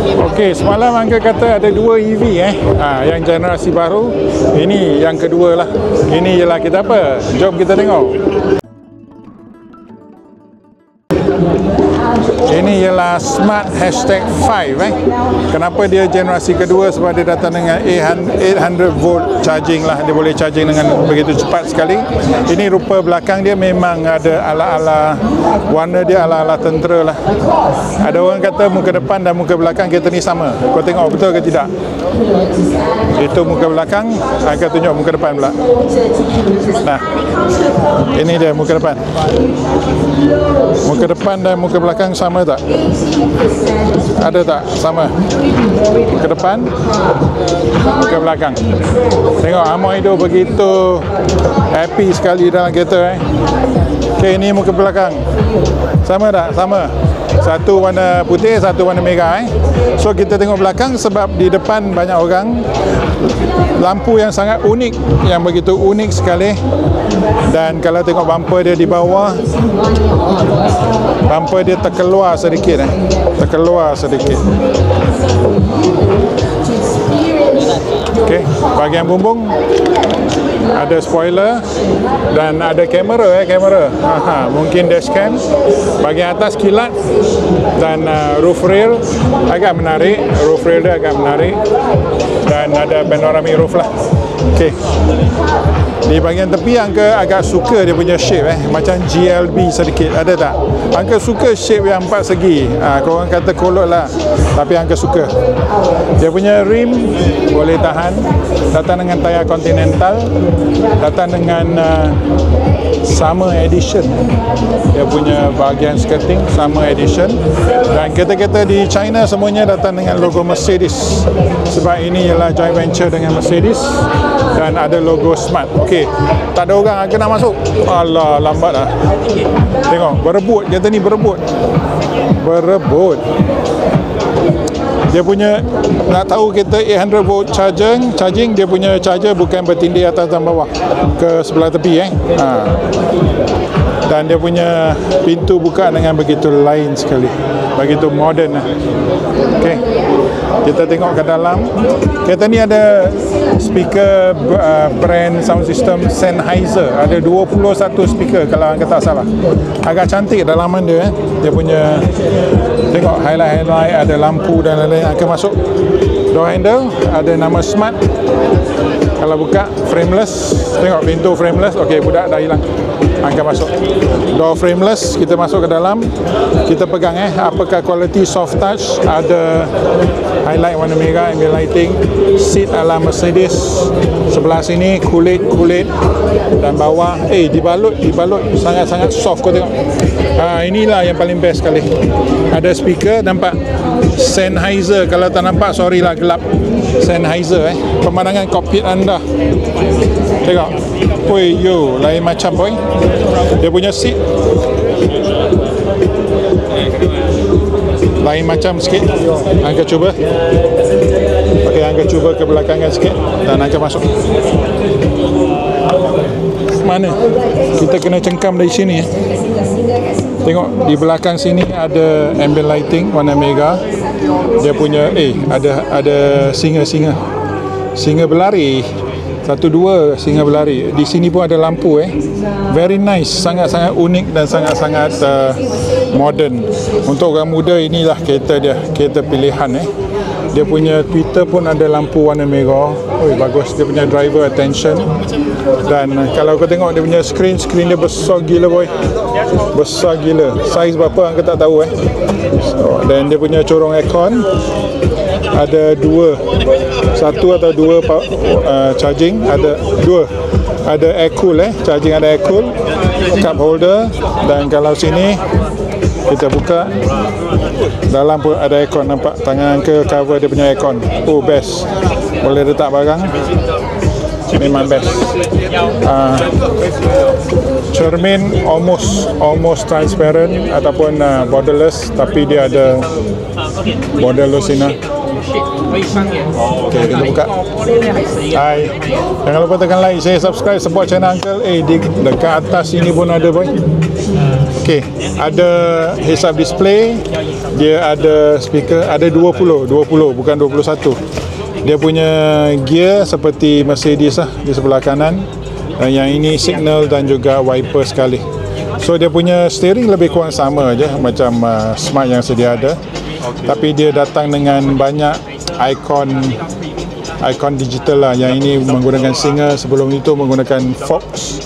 Okey, semalam Uncle kata ada 2 EV yang generasi baru. Ini yang kedua lah. Ini ialah kita apa? Jom kita tengok. Ini ialah Smart Hashtag 5 Kenapa dia generasi kedua? Sebab dia datang dengan 800 volt charging lah. Dia boleh charging dengan begitu cepat sekali. Ini rupa belakang dia memang ada ala-ala, warna dia ala-ala tentera lah. Ada orang kata muka depan dan muka belakang kereta ni sama. Kau tengok betul ke tidak? Itu muka belakang, akan tunjuk muka depan pula. Nah, ini dia muka depan. Muka depan dan muka belakang sama tak? Ada tak? Sama. Muka depan, muka belakang. Tengok Amoy tu begitu happy sekali dalam kereta. Okey, ini muka belakang. Sama tak? Sama. Satu warna putih, satu warna merah. So kita tengok belakang sebab di depan banyak orang. Lampu yang sangat unik, yang begitu unik sekali. Dan kalau tengok bumper dia di bawah, bumper dia terkeluar sedikit. Terkeluar sedikit. Okey, bahagian bumbung ada spoiler dan ada kamera kamera. Mungkin dashcam. Bahagian atas kilat dan roof rail agak menarik. Roof rail dia agak menarik dan ada panoramic roof lah. Okey. Di bahagian tepi Uncle agak suka dia punya shape macam GLB sedikit. Ada tak? Uncle suka shape yang 4 segi. Korang kata kolot lah, tapi Uncle suka. Dia punya rim boleh tahan. Datang dengan tayar Continental. Datang dengan Summer Edition. Dia punya bahagian skirting Summer Edition. Dan kereta-kereta di China semuanya datang dengan logo Mercedes. Sebab ini ialah joint venture dengan Mercedes. Dan ada logo Smart. Okey, tak ada orang akan nak masuk. Alah, lambat lah. Tengok, berebut. Kereta ni berebut. Berebut. Dia punya, nak tahu kereta 800 volt charging, dia punya charger bukan bertindih atas dan bawah ke sebelah tepi dan dia punya pintu buka dengan begitu lain sekali, begitu moden lah. Okey, kita tengok ke dalam. Kereta ni ada speaker brand sound system Sennheiser. Ada 21 speaker kalau anda tak salah. Agak cantik dalaman dia. Dia punya, tengok highlight, ada lampu dan lain-lain. Akan masuk door handle, ada nama Smart. Kalau buka frameless, tengok pintu frameless. Okey, budak dah hilang. Angkat masuk. Door frameless, kita masuk ke dalam. Kita pegang apakah quality soft touch. Ada highlight warna merah, ambient lighting. Seat ala Mercedes. Sebelah sini kulit dan bawah dibalut sangat-sangat soft. Kau tengok. Inilah yang paling best sekali. Ada speaker, nampak Sennheiser. Kalau tak nampak, sorry lah, gelap. Sennheiser pemandangan kokpit anda. Tengok. Oi yo, lain macam boy. Dia punya seat lain macam sikit. Angkat cuba. Okey, angkat cuba ke belakangan sikit dan angkat masuk. Mana? Kita kena cengkam dari sini. Tengok di belakang sini ada ambient lighting warna merah. Dia punya ada singa berlari. 1-2 singa berlari. Di sini pun ada lampu very nice, sangat-sangat unik dan sangat-sangat modern. Untuk orang muda inilah kereta dia, kereta pilihan Dia punya Twitter pun ada lampu warna merah. Bagus. Dia punya driver attention. Dan kalau kau tengok dia punya screen dia besar gila boy. Besar gila. Saiz berapa angka tak tahu Dan dia punya corong aircon ada 1 atau 2 charging, ada 2. Ada air cool charging, ada air cool, cup holder. Dan kalau sini kita buka, dalam pun ada aircon. Nampak tangan ke cover dia punya aircon. Best. Boleh letak barang. Memang best. Cermin almost transparent ataupun borderless, tapi dia ada borderless ini. Okey, kita buka. Hai. Jangan lupa tekan like, share, subscribe, support channel Uncle. Dekat atas sini pun ada boy. Okey, ada heads up display Dia ada speaker, ada 20 bukan 21. Dia punya gear seperti Mercedes lah di sebelah kanan, dan yang ini signal dan juga wiper sekali. So dia punya steering lebih kurang sama je macam Smart yang sedia ada. Tapi dia datang dengan banyak ikon digital lah. Yang ini menggunakan Singer, sebelum itu menggunakan Fox,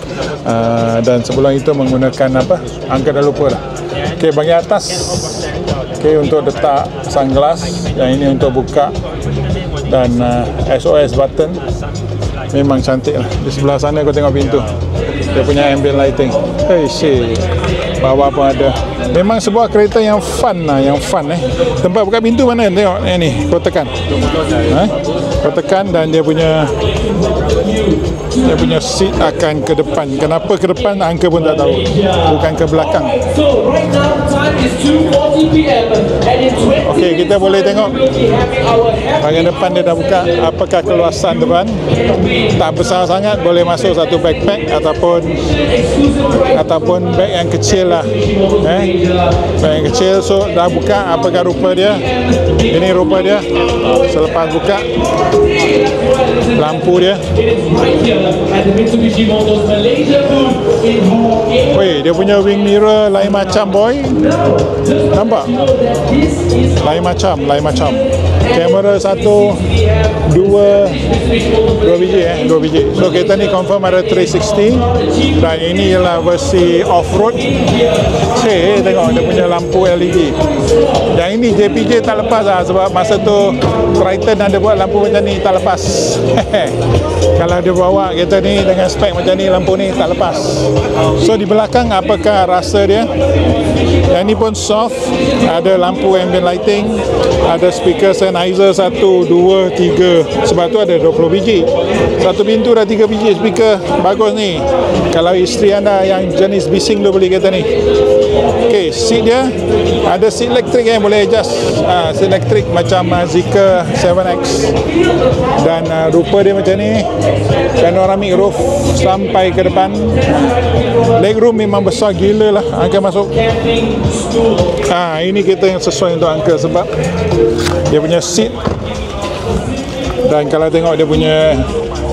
dan sebelum itu menggunakan apa? Angka dah lupa lah. Okey, bahagian atas. Okey, untuk letak sunglass. Yang ini untuk buka, dan SOS button. Memang cantik lah. Di sebelah sana kau tengok pintu, dia punya ambient lighting. Hey shit, bawah pun ada. Memang sebuah kereta yang fun lah, Tempat buka pintu mana? Tengok ni, kau tekan. Kau tekan dan dia punya seat akan ke depan. Kenapa ke depan? Angka pun tak tahu. Bukan ke belakang. Okey, kita boleh tengok bahagian depan dia dah buka. Apakah keluasan depan? Tak besar sangat, boleh masuk satu backpack ataupun bag yang kecil lah. Bag yang kecil. So dah buka, apakah rupa dia? Ini rupa dia. Selepas buka, lampu dia. Weh, dia punya wing mirror lain macam, boy. Nampak? Lain macam. Kamera dua biji. So kereta ni confirm ada 360, dan ini ialah versi off-road. Tengok dia punya lampu LED. Yang ini JPJ tak lepas lah, sebab masa tu Triton ada buat lampu macam ni, tak lepas. Kalau dia bawa kereta ni dengan spek macam ni, lampu ni tak lepas. So di belakang apakah rasa dia? Yang ni pun soft, ada lampu ambient lighting, ada speaker Sennheiser 1, 2, 3. Sebab tu ada 20 biji. Satu pintu dah 3 biji speaker. Bagus ni. Kalau isteri anda yang jenis bising tu beli kereta ni. Okey, seat dia ada seat elektrik yang boleh adjust. Seat elektrik macam Zeekr 7X. Dan rupa dia macam ni. Panoramic roof sampai ke depan. Legroom memang besar gila lah. Angka masuk. Ini kereta yang sesuai untuk Angka sebab dia punya seat, dan kalau tengok dia punya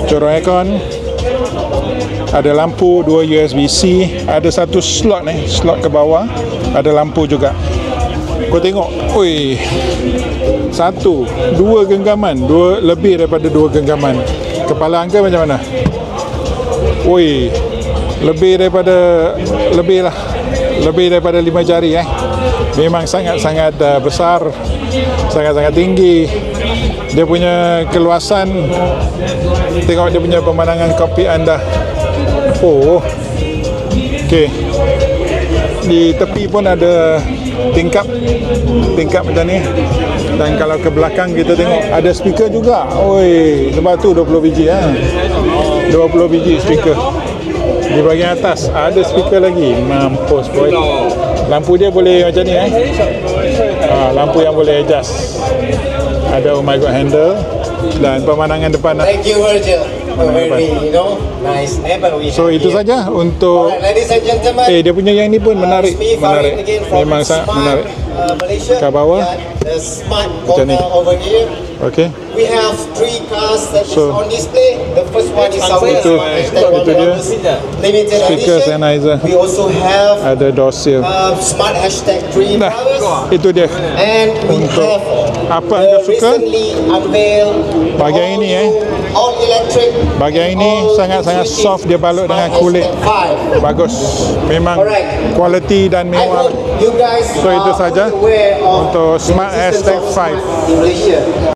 corong aircon, ada lampu, 2 USB-C, ada satu slot slot ke bawah, ada lampu juga. Kau tengok, oi, 1, 2 genggaman, lebih daripada 2 genggaman. Kepala Angka macam mana? Oi, lebih daripada 5 jari. Memang sangat-sangat besar, sangat-sangat tinggi. Dia punya keluasan, tengok dia punya pemandangan kokpit anda. Okey. Di tepi pun ada tingkap macam ni. Dan kalau ke belakang kita tengok ada speaker juga. Oi, sebab tu 20 biji 20 biji speaker. Di bahagian atas ada speaker lagi. Mampus, boy. Lampu dia boleh macam ni lampu yang boleh adjust. Ada oh my god handle, dan pemandangan depan. Thank you, Virgil. Very, nice. So itu saja untuk ladies and gentlemen. Dia punya yang ni pun menarik. Memang sangat menarik. Ke bawah. The Smart corner over here. Okay. We have 3 cars that is on display. The first one is our itu dia limited speaker edition. Sennheiser. We also have ada door seal. Smart #3 drivers. Itu dia. And we have apa Anda suka? recently unveiled bahagian ini all electric. Bahagian ini sangat-sangat soft, dia balut dengan kulit. Bagus. Memang kualiti dan mewah. So itu saja untuk Smart #5.